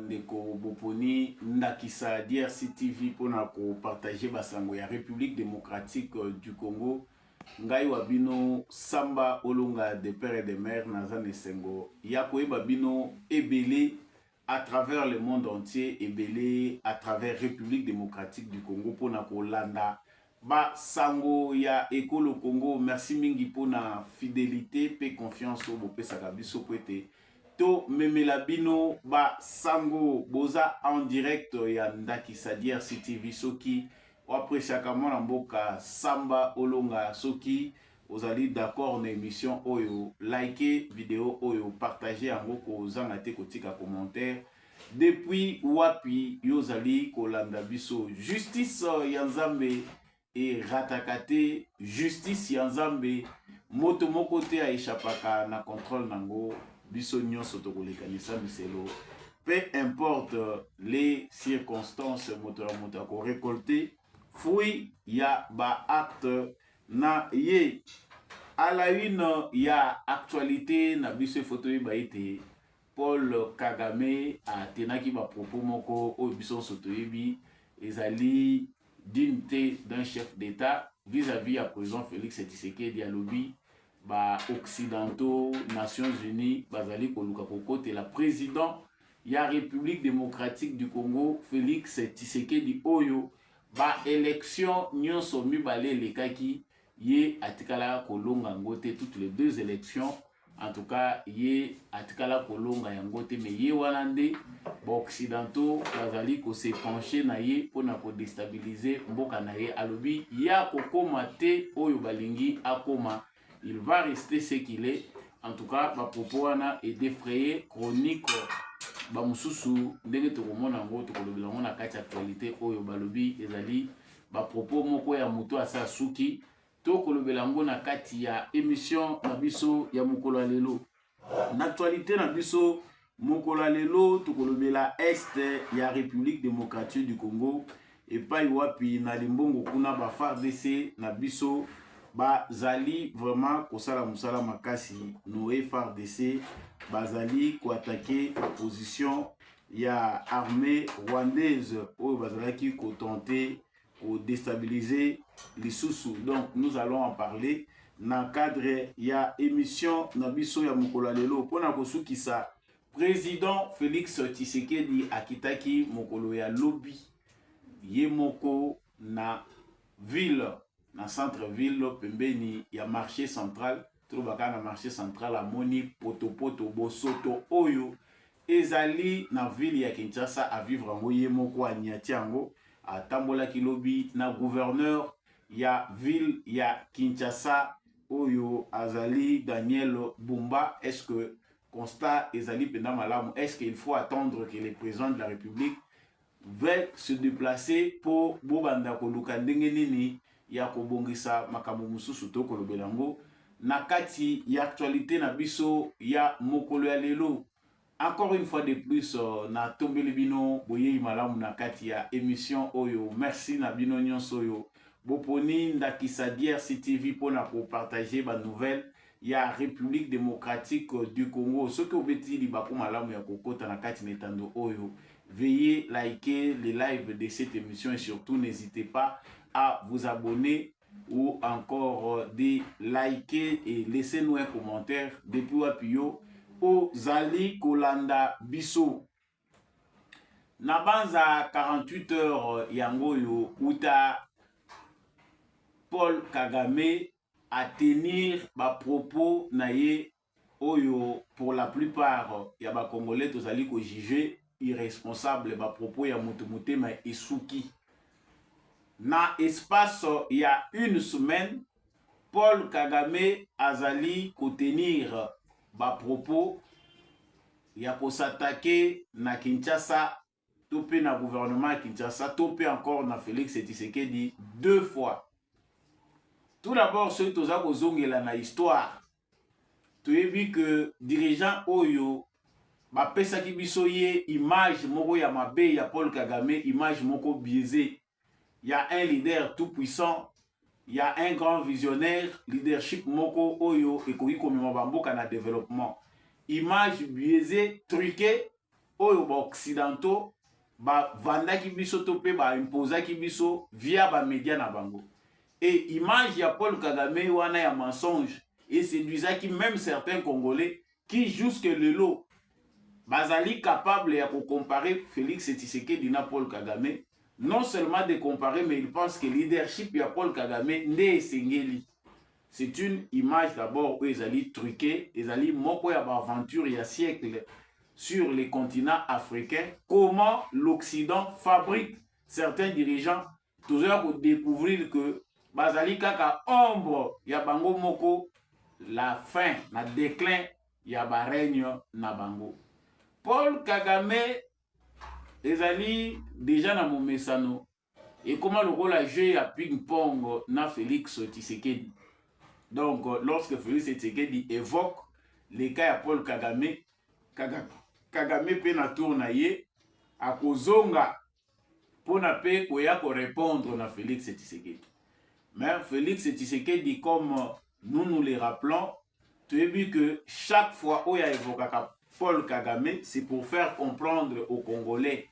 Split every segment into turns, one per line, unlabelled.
ndeko boponi ndakisa DRC TV pona ko partager basango ya République démocratique du Congo. Ngai wabino Samba Olonga de père et de mère nazane sengo yako babino ebele à travers le monde entier, ebele à travers République démocratique du Congo pona ko landa ba sango ya ekolo Congo. Merci mingi pona fidélité pe confiance au bopesa kabiso poete to memela bino ba sango boza en direct ya ndakisa DRC TV soki wapresiaka mwana mboka Samba Olonga soki ozali d'accord na émission oyo like vidéo oyo partager yango kozanga te kotika commentaire depuis wapi yozali kolanda biso. Justice ya Nzambe e ratakate, justice ya Nzambe moto moko te aishapaka na contrôle nango biso nyonso tokolekanisa miselo. Peu importe les circonstances moto ko récolter fruit ya ba acte na ye. À la une ya actualité na biso photo yi baite Paul Kagame a tenaki ba propos moko o biso soto yebi ezali dignité d'un chef d'État vis-à-vis à président Félix Tshisekedi alobi ba occidentaux Nations Unies bazali koluka kokote la président ya République démocratique du Congo Félix Tshisekedi oyo ba élection nyonso mibale lekaki ye atikala kolonga ngote toutes les deux élections. En tout cas ye atikala kolonga yangote mais ye wanande ba occidentaux bazali ko se pencher na ye pona ko déstabiliser mboka na ye alobi ya kokoma te oyo balingi akoma. Il va rester ce qu'il est. En tout cas ba propos wana et défrayé chronique ba mususu ndenge tokomona ngo tokolobela ngo na kati actualité oyo balobi ezali ba propos moko ya muto asa suki tokolobela ngo na kati ya émission na biso ya mokolo lelo. Na actualité na biso mokolo lelo tokolobela est ya République démocratique du Congo et pa wapi na limbongo kuna ba FARDC na biso bazali vraiment kosala musala makasi no FARDC bazali ko attaquer la position ya armée rwandaise oyo bazalaki ko tenter ko déstabiliser les sous. Donc nous allons en parler dans cadre ya émission na biso ya mokolo lelo pona kosukisa président Félix Tshisekedi akitaki mokolo ya lobby ye moko na ville na centre ville pembeni ya marché central trobaka na marché central amoni poto bosoto oyo ezali na ville ya Kinshasa a vivre ngo ye moko anyatiango atambola kilobi na gouverneur ya ville ya Kinshasa oyo azali Daniel Bumba. Est-ce que constat ezali penda malamu? Est-ce qu'il faut attendre que le président de la République veuille se déplacer pour bobanda koluka ndenge nini ya kobongisa makambo mususu to kolobelango na kati ya actualité na biso ya mokolo ya lelo? Encore une fois de plus na tombeli bino boye malamu na kati ya émission oyo. Merci na bino nyonso oyo boponi ndakisa DRC TV pona ko partager ba nouvelle ya République démocratique du Congo. Ce que obeti li bako malamu ya kokota na kati netando oyo, veuillez liker les lives de cette émission et surtout n'hésitez pas à vous abonner ou encore de liker et laissez-nous un commentaire depuis Wapio ozali kolanda biso. Na banza 48 heures yango yo uta Paul Kagame à tenir ba propos na ye oyo pour la plupart ya ba congolais tozali ko juger irresponsable ba propos ya mutu mutema esuki. Na espace ya une semaine Paul Kagame azali ko tenir ba propos ya ko s'attaquer na Kinshasa topé na gouvernement Kinshasa topé encore na Félix Tshisekedi deux fois. Tout d'abord ce toza ko zongela na histoire toyebi que dirigeant oyo ba pesa ki biso ye image moko ya mabe ya Paul Kagame, image moko biaisée. Il y a un leader tout puissant, il y a un grand visionnaire, leadership moko oyo ekoki komema bamboka na développement. Image biaisée, truquée oyo ba occidentaux ba vandaki biso to pe ba imposaki biso via ba média na bango. Et image ya Paul Kagame wana ya mensonge et séduisaki même certains Congolais qui jusque le lot bazali capable ya comparer Félix Tshisekedi na Paul Kagame, non seulement de comparer, mais ils pensent que leadership ya Paul Kagame nde esengeli. C'est une image d'abord où ils allaient truquer, ils allaient moko ya ba aventure ya siècle sur les continents africains, comment l'Occident fabrique certains dirigeants, toujours pour découvrir que bazali kaka ombre ya bango moko, la fin, la déclin ya ba règne na bango. Paul Kagame ezali déjà na momesano et comment le rôle a joué à ping-pong na Félix Tshisekedi. Donc lorsque Félix Tshisekedi évoque les cas à Paul Kagame, Kagame pe na tourna ye a kozonga pour na pe koya ko répondre na Félix Tshisekedi. Mais Félix Tshisekedi, comme nous les rappelons, tu as vu que chaque fois où il y a évoqué Paul Kagame, c'est pour faire comprendre aux Congolais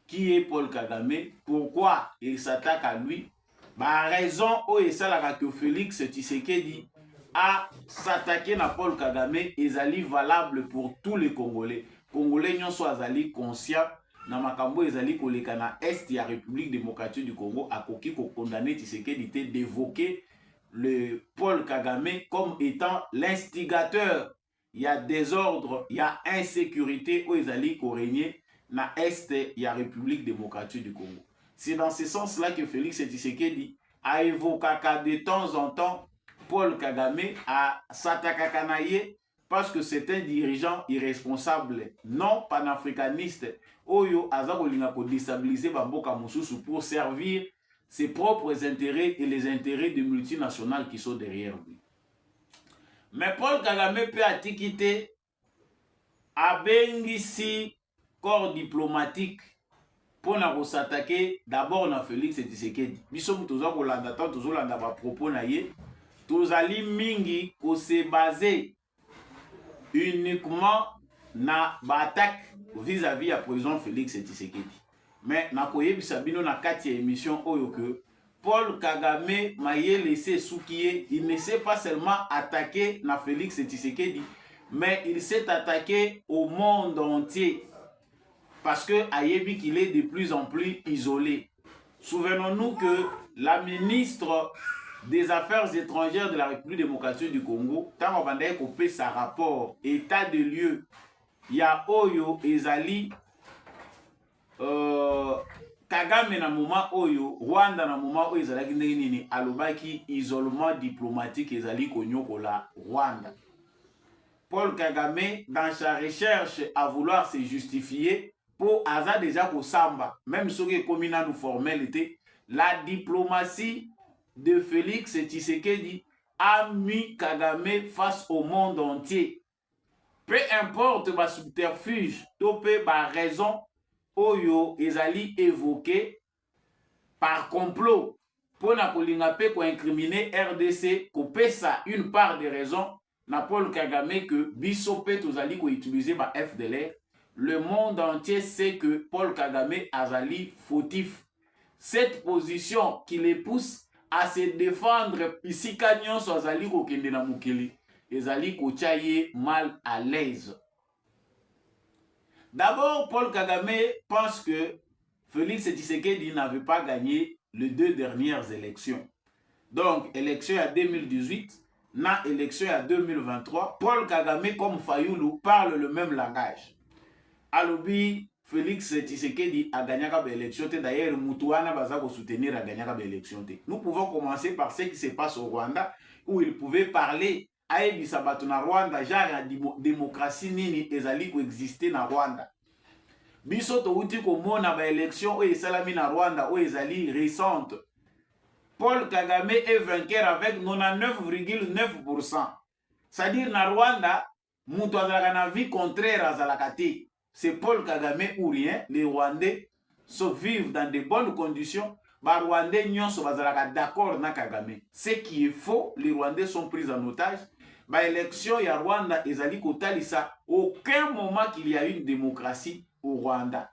qui est Paul Kagame, pourquoi il s'attaque à lui. Bah, raison où il s'attaque que Félix Tshisekedi a s'attaqué à Paul Kagame et c'est valable pour tous les Congolais. Congolais n'ont soit conscients na makambo ezali koleka na est ya République démocratique du Congo a koki ko condamner Tshisekedi d'évoquer le Paul Kagame comme étant l'instigateur. Il y a désordre, il y a insécurité où ezali ko régner na est ya République démocratique du Congo. C'est dans ce sens-là que Félix Tshisekedi a évoqué de temps en temps Paul Kagame à s'attaquer parce que c'est un dirigeant irresponsable, non panafricaniste, oyo aza kolinga ko déstabiliser bamboka mususu pour servir ses propres intérêts et les intérêts de multinationales qui sont derrière lui. Mais Paul Kagame peut atikite abengisi corps diplomatique pour s'attaquer d'abord na Félix Tshisekedi. Biso mutoza kolanda tant tozolanda ba propos na ye, tozali mingi ko se baser uniquement na attaque vis-à-vis à président Félix Tshisekedi. Mais na koyebisa bino na kati ya émission oyo que Paul Kagame m'a laissé soukier, il ne s'est pas seulement attaqué na Félix Tshisekedi, mais il s'est attaqué au monde entier parce que ayebi qu'il est de plus en plus isolé. Souvenons-nous que la ministre des Affaires étrangères de la République démocratique du Congo, tant on a coupé sa rapport état de lieu, il y a Oyo Ezali, Kagame na moment Oyo, Rwanda na moment Oyo Ezali nini alobaki isolement diplomatique Ezali konyoko la Rwanda. Paul Kagame, dans sa recherche à vouloir se justifier, pour Aza déjà ko samba, même ce qui est commun nous formalité, la diplomatie de Félix Tshisekedi a mis Kagame face au monde entier. Peu importe ma subterfuge, topé ma raison, oyo ezali évoqué par complot pour na kolinga pe ko incriminer RDC ko pesa une part des raisons na Paul Kagame que biso pe tozali ko utiliser ba FDLR. Le monde entier sait que Paul Kagame azali fautif. Cette position qui les pousse à se défendre ici kanyon so azali ko kende na mukili ezali ko chaye mal à l'aise. D'abord, Paul Kagame pense que Félix Tshisekedi n'avait pas gagné les 2 dernières élections. Donc, élection à 2018, na élection à 2023, Paul Kagame comme Fayoulou parle le même langage. Alobi Félix Tshisekedi a gagné l'élection. D'ailleurs, Moutouana Baza ko soutenir a gagné l'élection. Nous pouvons commencer par ce qui se passe au Rwanda, où il pouvait parler à Ebisabato na Rwanda, genre la démocratie nini ezali ko exister na Rwanda. Biso to uti ko mona ba élection o esalami na Rwanda o ezali récente. Paul Kagame est vainqueur avec 99,9%. C'est-à-dire na Rwanda, mutu azalaka na vie contraire azalaka te. C'est Paul Kagame ou rien. Les Rwandais se vivent dans de bonnes conditions. Les Rwandais n'y sont pas d'accord na Kagame. Ce qui est faux, les Rwandais sont pris en otage. L'élection ya Rwanda ezali kotalisa aucun moment qu'il y a une démocratie au Rwanda.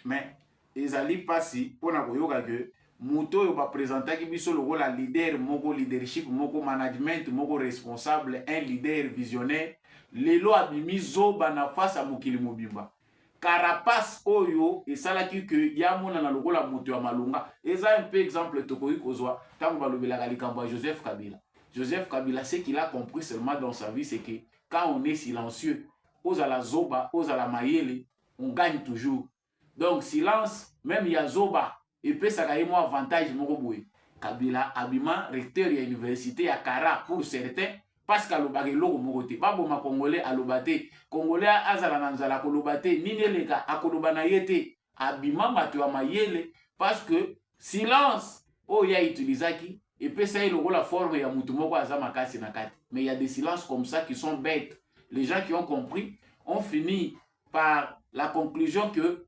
Mais ezali pasi pona koyoka que moto yo ba présenter biso le rôle leader moko leadership moko management moko responsable un leader visionnaire lelo abimi zoba na face à mokili mobimba carapace oyo esalaki que ya mona na lokola moto ya malonga eza un peu exemple tokoki kozwa tango balobelaka likambo ya Joseph Kabila. Joseph Kabila, ce qu'il a compris seulement dans sa vie, c'est que quand on est silencieux, ozala zoba, ozala mayele, on gagne toujours. Donc silence, même il y a zoba, et puis ça gagne moi avantage moroboui. Kabila abima recteur de l'université à Kara pour certains parce qu'alobake loko morote. Babo ma congolais alobate, congolais azala nanzala kolobate, nini leka akolobana yete abima matwa mayele parce que silence oh ya utilisaki et puis ça est la forme ya mutu moko azama kasi na kati. Mais il y a des silences comme ça qui sont bêtes. Les gens qui ont compris ont fini par la conclusion que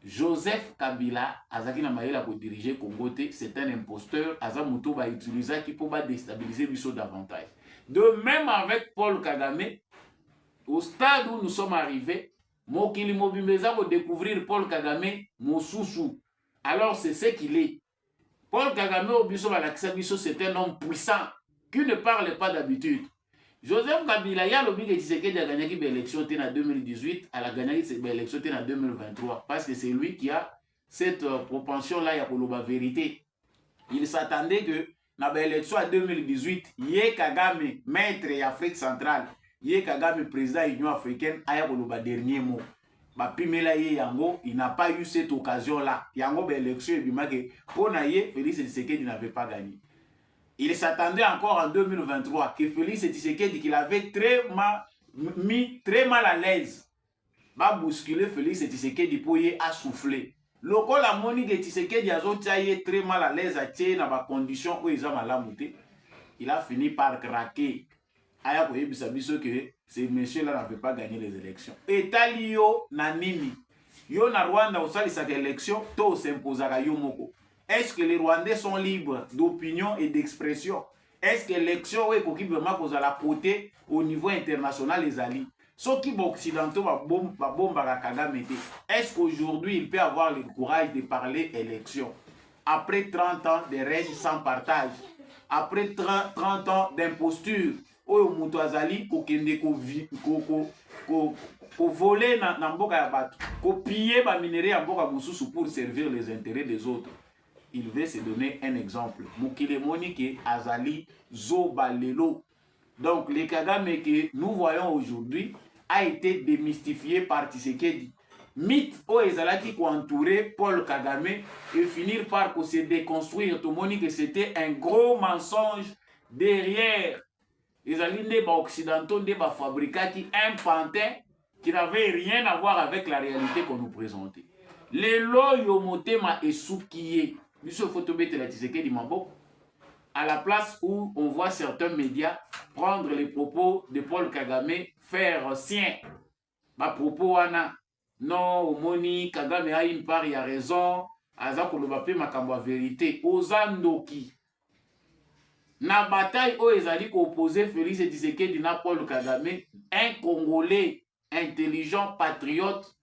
Joseph Kabila azaki na mayela ko diriger Congo te, c'est un imposteur, azamuto ba utiliser qui pour déstabiliser biso davantage. De même avec Paul Kagame, au stade où nous sommes arrivés, mokili mobimeza ko découvrir Paul Kagame mosusu. Alors c'est ce qu'il est. Paul Kagame au biso balakisa biso c'est un homme puissant qui ne parle pas d'habitude. Joseph Kabila, il y a le Tshisekedi a gagné l'élection en 2018, elle a gagné l'élection en 2023, parce que c'est lui qui a cette propension-là, il y a pour la vérité. Il s'attendait que dans l'élection en 2018, Yé Kagame, maître d'Afrique centrale, Yé Kagame, président de l'Union africaine, a eu le dernier mot. Pimela Yé Yango, il n'a pas eu cette occasion-là. Yango, l'élection, il m'a dit que pour Naye, Félix Tshisekedi n'avait pas gagné. Il s'attendait encore en 2023 que Félix Tshisekedi, qu'il avait mis très mal à l'aise, va bousculer Félix Tshisekedi pour y assouffler. Le coup, la monique de Tshisekedi a très mal à l'aise à tirer dans les conditions où ils ont mal à monter. Il a fini par craquer. Aya ko yebisa biso que ces messieurs-là n'avaient pas gagné les élections. Et talio nanini. Yo na Rwanda osalisaka élection, to s'imposaka yo moko. Est-ce que les Rwandais sont libres d'opinion et d'expression? Est-ce que l'élection est vraiment cause à la côté au niveau international les alliés? Ceux qui sont occidentaux, est-ce qu'aujourd'hui il peut avoir le courage de parler élection? Après 30 ans de règne sans partage, après 30 ans d'imposture, où mutu azali kokende ko voler na mboka ya bato, ko piller ba minerai ya mboka mususu pour servir les intérêts des autres. Il veut se donner un exemple. Mukile Monique Azali Zobalelo. Donc, le Kagame que nous voyons aujourd'hui a été démystifié par Tshisekedi. Mythe au Ezalaki qui entourait Paul Kagame et finir par se déconstruire. Tout le monde que c'était un gros mensonge derrière. Ezali Neba Occidentaux, Neba Fabricati, un pantin qui n'avait rien à voir avec la réalité qu'on nous présentait. Les loyaux motema et soukiye. À la place où on voit certains médias prendre les propos de Paul Kagame, faire sien. Ma propos wana non omoni Kagame a une part, il a raison, aza koloba pe makambo a vérité. Ozandoki. Na bataille où ezali ko opposer Félix Tshisekedi na Paul Kagame, un Congolais intelligent patriote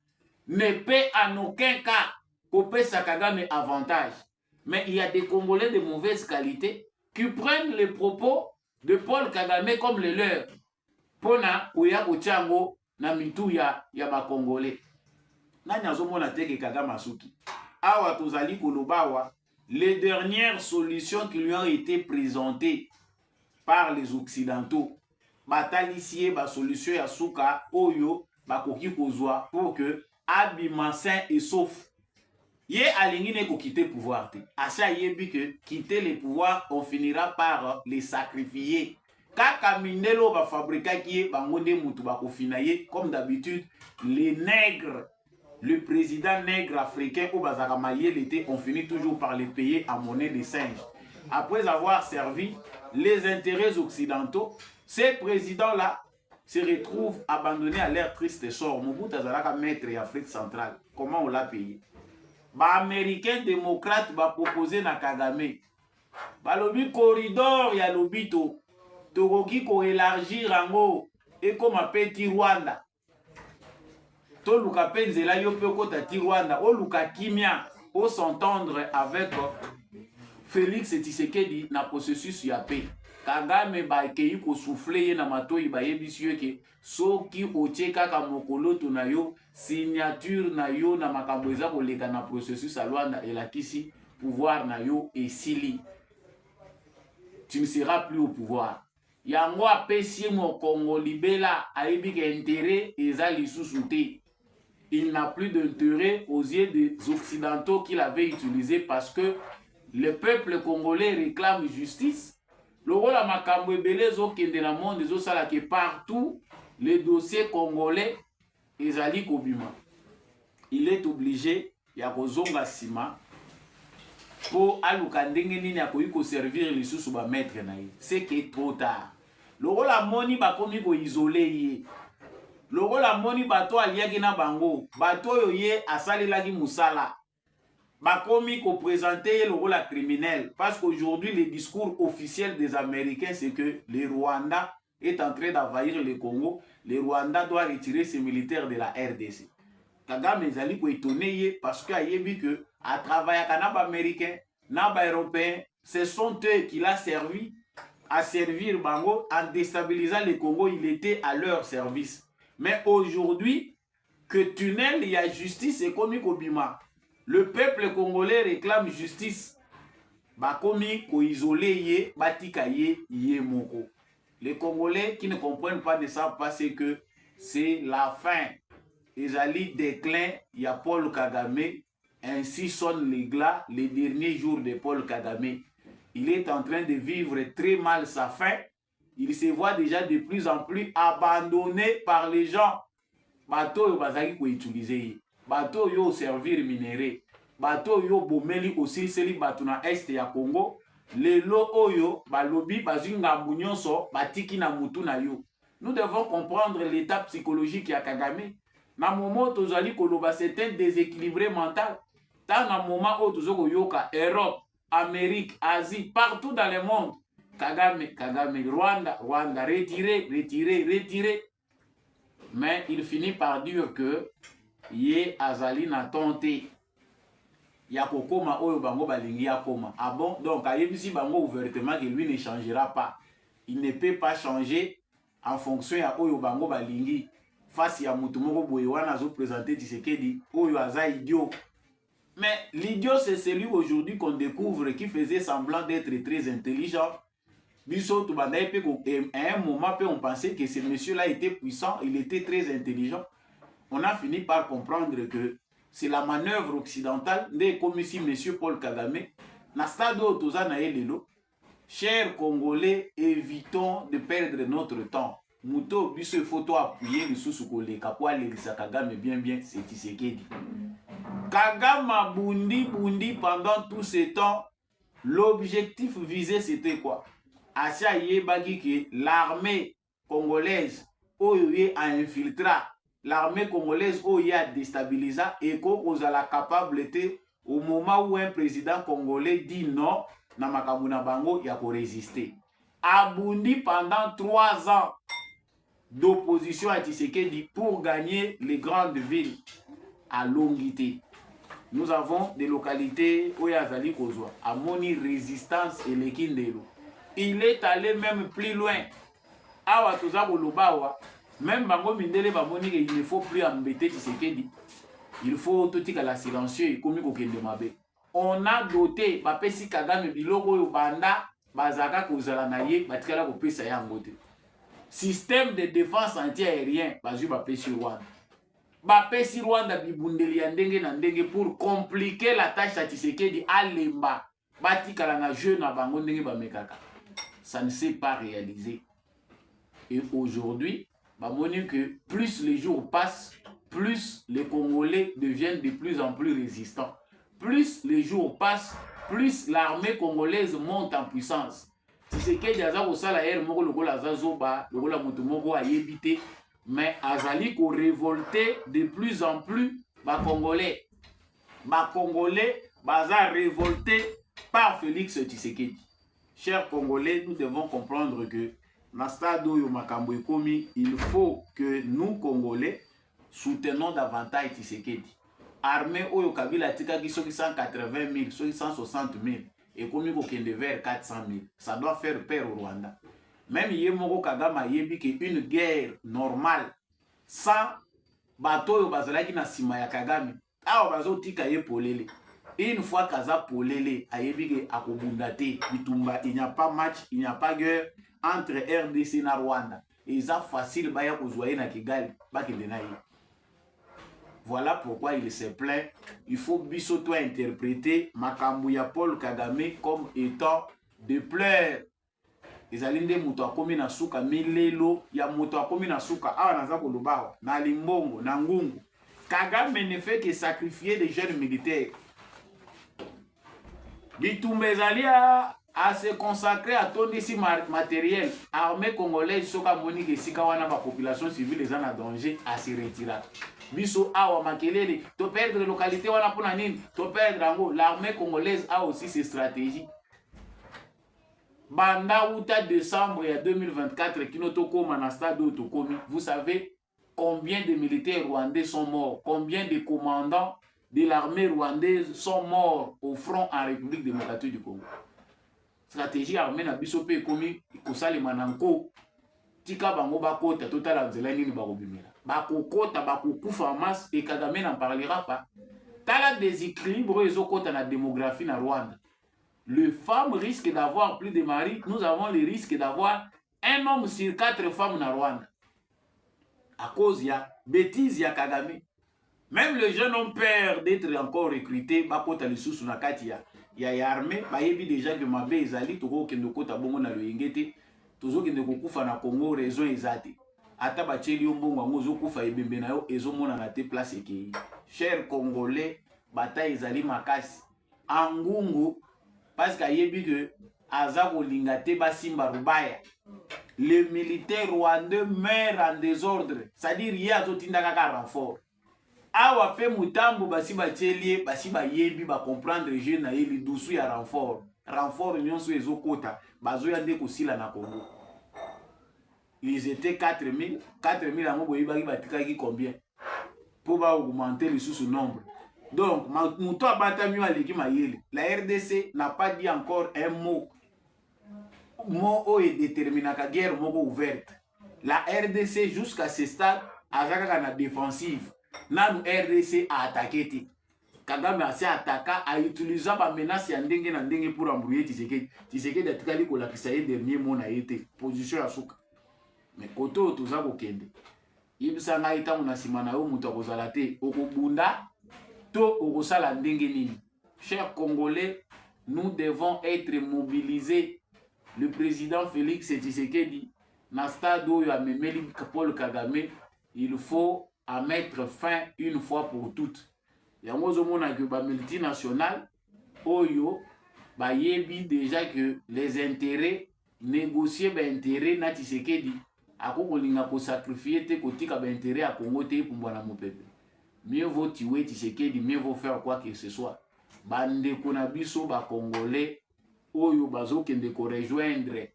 ne peut en aucun cas couper sa Kagame avantage. Mais il y a des Congolais de mauvaise qualité qui prennent les propos de Paul Kagame comme les leurs. Pona kuya kuchango na mitu ya ba Congolais. Nani azomona teke Kagame asuki. Awa tozali kolobawa, les dernières solutions qui lui ont été présentées par les Occidentaux. Batalisie ba solution ya suka oyo bakoki kozwa pour que abima sain et sauf. Yé alingi ne ko quitter pouvoir te. Acha yebi que quitter le pouvoir, on finira par les sacrifier. Kaka mindelo ba fabrika ki ba ngonde mutu ba kofinaye comme d'habitude les nègres, le président nègre africain au bazaka mayele était, on finit toujours par les payer en monnaie de singe. Après avoir servi les intérêts occidentaux, ces présidents-là se retrouvent abandonnés à leur triste sort. Mobutu azalaka maître d'Afrique centrale. Comment on l'a payé? Ba américain démocrate ba proposer na Kagame. Ba lobi corridor ya lobito. Tokoki ko élargir ango et comme petit Rwanda. to luka penzela yo pe ko tati Rwanda o luka kimia o s'entendre avec Félix Tshisekedi na processus ya paix. Kagame ba kei ko souffler ye na matoi ba yebisi yo ke soki otie kaka mokolo to na yo signature na yo na makambo eza koleka na processus à Luanda elakisi pouvoir na yo esili. Tu ne seras plus au pouvoir. Yango apesi mo Congo libela ayebi ke intérêt eza lisusu te. Il n'a plus d'intérêt aux yeux des occidentaux qu'il avait utilisé parce que le peuple congolais réclame justice. Le rôle à makambo ebele ezokende na monde ezosala ke partout les dossiers congolais ezali kobima. Il est obligé ya kozonga sima pour aluka ndenge nini akoki koservir lisusu ba maître na ye. C'est que trop tard. Le rôle à moni bakomi ko isoler ye. Le rôle à moni bato aliaki na bango, bato yo ye asalelaki musala. Bakomi ko présenter le rôle à criminel parce qu'aujourd'hui le discours officiel des Américains c'est que le Rwanda est en train d'envahir le Congo, le Rwanda doit retirer ses militaires de la RDC. Kagame ezali ko étonné parce que ayebi que à travailler avec les Américains, les Européens, ce sont eux qui l'ont servi à servir Bango en déstabilisant le Congo, il était à leur service. Mais aujourd'hui, que tunnel, il y a justice et comme Kobima. Le peuple congolais réclame justice. Bakomi ko isolé ye, batika ye moko. Les Congolais qui ne comprennent pas de ça parce que c'est la fin. Ils allaient déclin, il y a Paul Kagame, ainsi sonnent les glas les derniers jours de Paul Kagame. Il est en train de vivre très mal sa fin. Il se voit déjà de plus en plus abandonné par les gens. Bateau yo bazaki ko utiliser. Bateau yo servir minéré. Bateau yo bomeli aussi seli batu na est ya Congo. Lelo oyo balobi bazinga bunyonso batiki na mutu na yo. Nous devons comprendre l'état psychologique ya Kagame. Na moment tozali koloba c'est un déséquilibré mental. Dans un moment où tozoko yoka Europe, Amérique, Asie, partout dans le monde. Kagame, Rwanda, retiré. Mais il finit par dire que Ye Azali n'a tenté. Yakokoma oyo bango balingi yakoma. Ah bon? Donc, ayebisi bango ouvertement que lui ne changera pas. Il ne peut pas changer en fonction ya oyo bango balingi. Face à Moutoumoko Boyewana zo présenté Tshisekedi, oyo aza idiot. Mais l'idiot, c'est celui aujourd'hui qu'on découvre qui faisait semblant d'être très intelligent. À un moment, on pensait que ce monsieur-là était puissant, il était très intelligent. On a fini par comprendre que c'est la manœuvre occidentale de comme ici monsieur Paul Kagame. Chers Congolais, évitons de perdre notre temps. Mouto, biso photo appuyer le sous-soukole, kapwa l'Elisa Kagame bien, c'est Tshisekedi. Kagame bundi pendant tout ce temps, l'objectif visé c'était quoi? Asia yebagi que l'armée congolaise oyo a infiltré, l'armée congolaise oyo a déstabilisé et qu'on la capable au moment où un président congolais dit non, na makamuna bango ya ko résister. Abundi pendant 3 ans d'opposition à Tshisekedi pour gagner les grandes villes à Longité. Nous avons des localités où il y a Zali Kozwa, à Moni Résistance et les Kindelo. Il est allé même plus loin. Awa toza kolobawa, même bango mindele bamoni que il ne faut plus embêter Tshisekedi. Il faut tout tika la silencieux comme kokende mabe. On a doté bapesi Kagame biloko yo banda bazaka kozala na ye batikala kopesa yango te. Système de défense anti-aérien bazu bapesi Rwanda. Bapesi Rwanda bibundeli ya ndenge na ndenge pour compliquer la tâche à Tshisekedi alemba batikala na jeu na bango ndenge bamekaka. Ça ne s'est pas réalisé. Et aujourd'hui, bamoni que plus les jours passent, plus les Congolais deviennent de plus en plus résistants. Plus les jours passent, plus l'armée congolaise monte en puissance. Tshisekedi aza kosala ere moko lokola aza zoba, lokola moto moko ayebite, mais azali ko révolter de plus en plus ba Congolais. Ba Congolais baza révoltés par Félix Tshisekedi. Chers Congolais, nous devons comprendre que dans stade oyo makambo ekomi, il faut que nous Congolais soutenons davantage Tshisekedi. Armée oyo Kabila tikaki soki 180 000, soki 160 000, et comme il faut vers 400 000. Ça doit faire peur au Rwanda. Même Yemoko Kagama yebi que une guerre normale, sans bateau yo bazalaki na sima ya Kagame, awa bazo tika ye polele. Une fois Kaza polele, ayebi que akobundate, bitumba, il n'y a pas match, il n'y a pas guerre entre RDC et Rwanda. Et ça facile baya kozwaye na Kigali, bakende na ye. Voilà pourquoi il se plaint. Il faut bisoto interpréter Makambuya Paul Kagame comme étant de pleurs. Les alindé muto akomi na suka milelo ya muto akomi na suka awa naza kolobawa na limbongo na ngungu. Kagame ne fait que sacrifier des jeunes militaires. Bitumezali à se consacrer à ton ici matériel. Armée congolaise soka monique sika wana ba population civile les en danger à se retirer. Biso awa makelele to perdre localité wana pona nini to perdre ango. L'armée congolaise a aussi ses stratégies. Banda outa décembre 2024 kinotoko manastade otokomi. Vous savez combien de militaires rwandais sont morts, combien de commandants de l'armée rwandaise sont morts au front en République démocratique du Congo. Stratégie armée na biso pe komi kosali mananko tika bango bakota totala nzela nini bakobimela. Bakokota bakokufa en masse et Kagame n'en parlera pas. Tala déséquilibre ezokota na démographie na Rwanda. Les femmes risquent d'avoir plus de maris. Nous avons le risque d'avoir un homme sur 4 femmes na Rwanda. À cause ya bêtise ya Kagame. Même les jeunes ont peur d'être encore recrutés. Bakota lisusu na kati ya armée. Bayebi déjà que mabe ezali toko kende kota bongo na loyengete. Tozo kende kokufa na Congo raison ezate. Ata bacheli yo mbongo ngo zokufa ebembe na yo ezomona na te place ekei. Chers Congolais, bataille ezali makasi. Angungu parce qu'ayebi que aza kolinga te basimba rubaya. Les militaires rwandais meurent en désordre. C'est-à-dire hier azotinda kaka renfort. Awa pe mutambo basi bachelie basi bayebi ba comprendre je na yeli dusu ya renfort. Renfort nyonso ezokota bazo ya nde kosila na Congo. Ils étaient 4000 yango boyebaki batikaki combien pour ba augmenter le sous nombre. Donc muto abatami aleki mayele. La RDC n'a pas dit encore un mot. Mot est déterminé ka guerre moko ouverte. La RDC jusqu'à ce stade azaka na défensive. Nanu RDC a attaqué ti. Kagame a attaqué a utilisé ba menace ya ndenge na ndenge pour embrouiller Tshisekedi. Tshisekedi atikali ko lakisa ye dernier mot na été position ya suka. Mais koto toza kokende. Yebisa ngai tango na sima na yo muto akozala te okobunda to okosala ndenge nini. Chers Congolais, nous devons être mobilisés. Le président Félix Tshisekedi na stade oyo amemeli Paul Kagame, il faut à mettre fin une fois pour toutes. Yango zomona que ba multinational oyo ba yebi déjà que les intérêts négocier ba intérêt na Tshisekedi akokolinga ko sacrifier te kotika ba intérêt à Congo te pour mbwana mopepe. Mieux vaut tuer Tshisekedi, mieux vaut faire quoi que ce soit. Bande kona biso ba Congolais oyo bazo kende ko rejoindre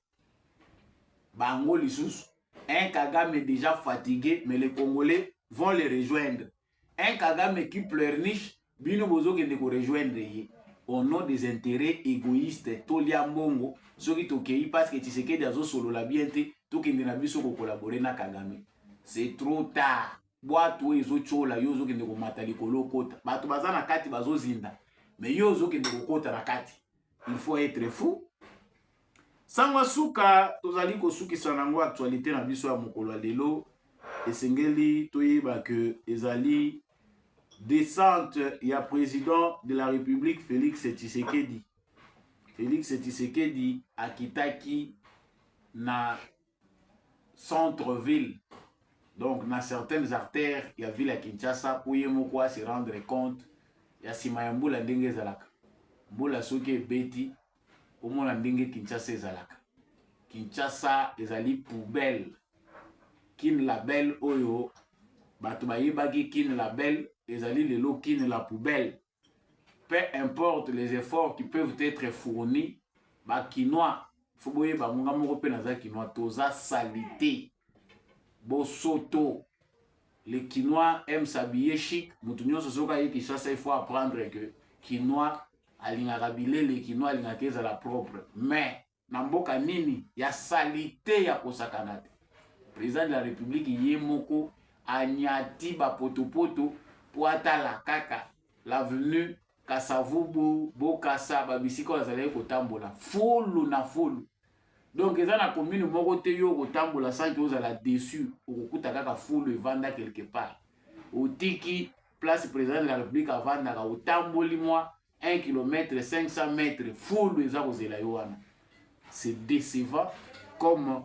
bango lisusu. Un Kagame déjà fatigué, mais les Congolais vont les rejoindre. Un Kagame qui pleurniche, bino bozo kende ko rejoindre ye. Au nom des intérêts égoïstes, tolia mbongo, soki tokei parce que Tshisekedi azo solo la biente, to kende na biso ko collaborer na Kagame. C'est trop tard. Boato ezo chola yo zo kende ko matali kolo kota. Bato bazana kati bazo zinda. Mais yo zo kende ko kota na kati. Il faut être fou. Sangwa suka tozali ko suki sanango actualité na biso ya mokolo lelo esengeli toyeba que ezali descente ya président de la République Félix Tshisekedi. Félix Tshisekedi akitaki na centre-ville. Donc na certaines artères ya ville ya Kinshasa pour yemoko se rendre compte ya sima ya mbula ndenge ezalaka. Mbula soki ebeti omona ndenge Kinshasa ezalaka. Kinshasa ezali poubelle. Kin label oyo bato bayebaki kin label ezali lelo kin la poubelle. Peu importe les efforts qui peuvent être fournis, ba kinois faut boyeba monga moko pe naza kinois toza salité. Bosoto les Quinois aiment s'habiller chic. Moutounio Sosoka et Kishasa, il faut apprendre que Quinois, alingakabile, les Quinois, alingakeza la propre. Mais, Namboka Nini, il y a salité ya kosakanate. Président de la République, Yemoko, Anyati, Bapotopoto, Poata la Kaka, l'avenue, Kasavubu, Bokasa, Babisiko, Azalé, Kotambola. Folo na folo. Donc, ils ont la commune, Morote yo, Kotambola, sans que vous allez déçu, ou Kutaka folo et vanda quelque part. Au Tiki, place président de la République à Vandaka, au Tamboli, moi, 1 km, 500 mètres, folo et Zarozelaiwana. C'est décevant comme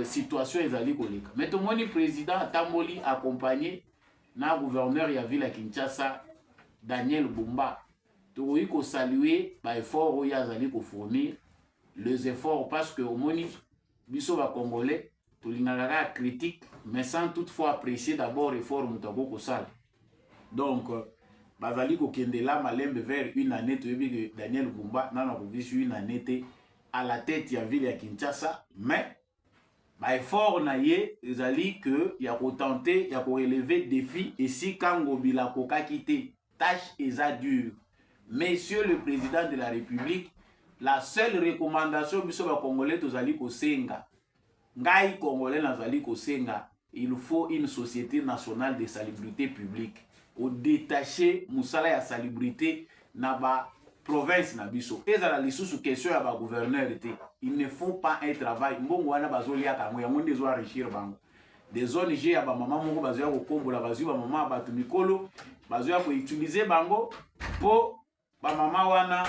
situation ezali koleka. Mais tout le monde président Tamboli accompagné na gouverneur ya ville à Kinshasa Daniel Bumba. Tout ko saluer ba effort oya azali ko fournir les efforts parce que au moni biso ba congolais to lingaka critique mais sans toutefois apprécier d'abord effort mutako ko sala. Donc bazali ko kende la malembe vers une année to yebi que Daniel Bumba nana ko visu une année à la tête ya ville ya Kinshasa mais ba effort na ye ezali que ya ko tenter ya ko relever défi et si kango bila ko kakite tâche eza dure. Monsieur le président de la République, la seule recommandation biso ba congolais tozali ko senga ngai congolais nazali ko senga, il faut une société nationale de salubrité publique au détacher musala ya salubrité na ba province na biso. Ezala lisusu question ya ba gouverneur était. Ils ne font pas un travail. Mbongo wana bazolia kango ya monde zo enrichir bango. Des ONG ya ba mama moko bazoya ko kombola bazu ba mama ba tumikolo bazoya ko utiliser bango po ba mama wana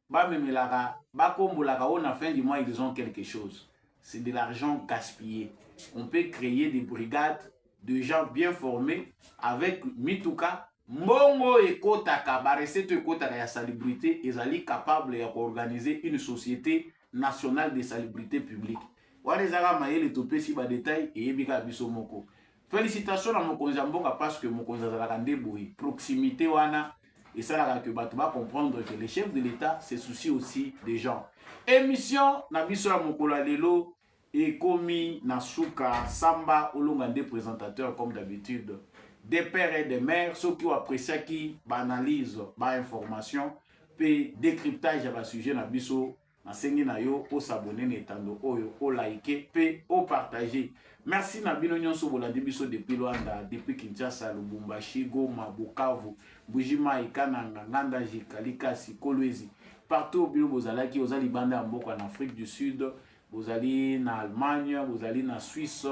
ba memelaka ba kombolaka on a fin du mois ils ont quelque chose. C'est de l'argent gaspillé. On peut créer des brigades de gens bien formés avec mituka mbongo ekotaka ba recette ekotaka ya salubrité ezali capable ya organiser une société nationale de salubrité publique. Wana ezaka mayele topesi ba détail et yebika biso moko. Félicitations à mokonzi mboka parce que mokonzi azalaka ndeboyi proximité wana et ça là que bato ba comprendre que les chefs de l'État se soucient aussi des gens. Émission na biso ya mokolo lelo et komi nasuka samba olonga des présentateurs comme d'habitude. Des pères et des mères, ceux qui ont apprécié qui banalisent ba information, puis décryptage à sujet na biso, na sengi na yo, o s'abonner netando oyo, o liker, puis o partager. Merci na bino nyonso bolandi biso depuis Luanda, depuis Kinshasa, Lubumbashi, Goma, Bukavu, Bujima, Ikananga, Nganda, Jikalikasi, Kolwezi. Partout bino bozalaki, ozali banda mboko en Afrique du Sud, bozali na Allemagne, bozali na Suisse,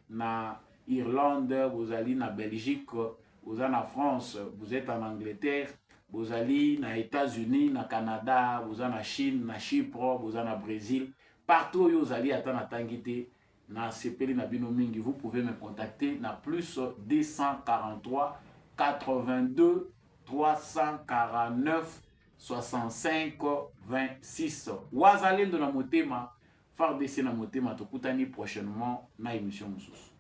na Irlande, vous allez en Belgique, vous êtes en France, vous êtes en Angleterre, vous allez aux États-Unis, au Canada, vous êtes en Chine, en Chypre, vous êtes en Brésil. Partout où vous allez attendre Tangité, na CPL na Binomingi, vous pouvez me contacter na plus 243 82 349 65 26. Wazalendo na motema, FARDC na motema, tokutani prochainement na émission Moussous.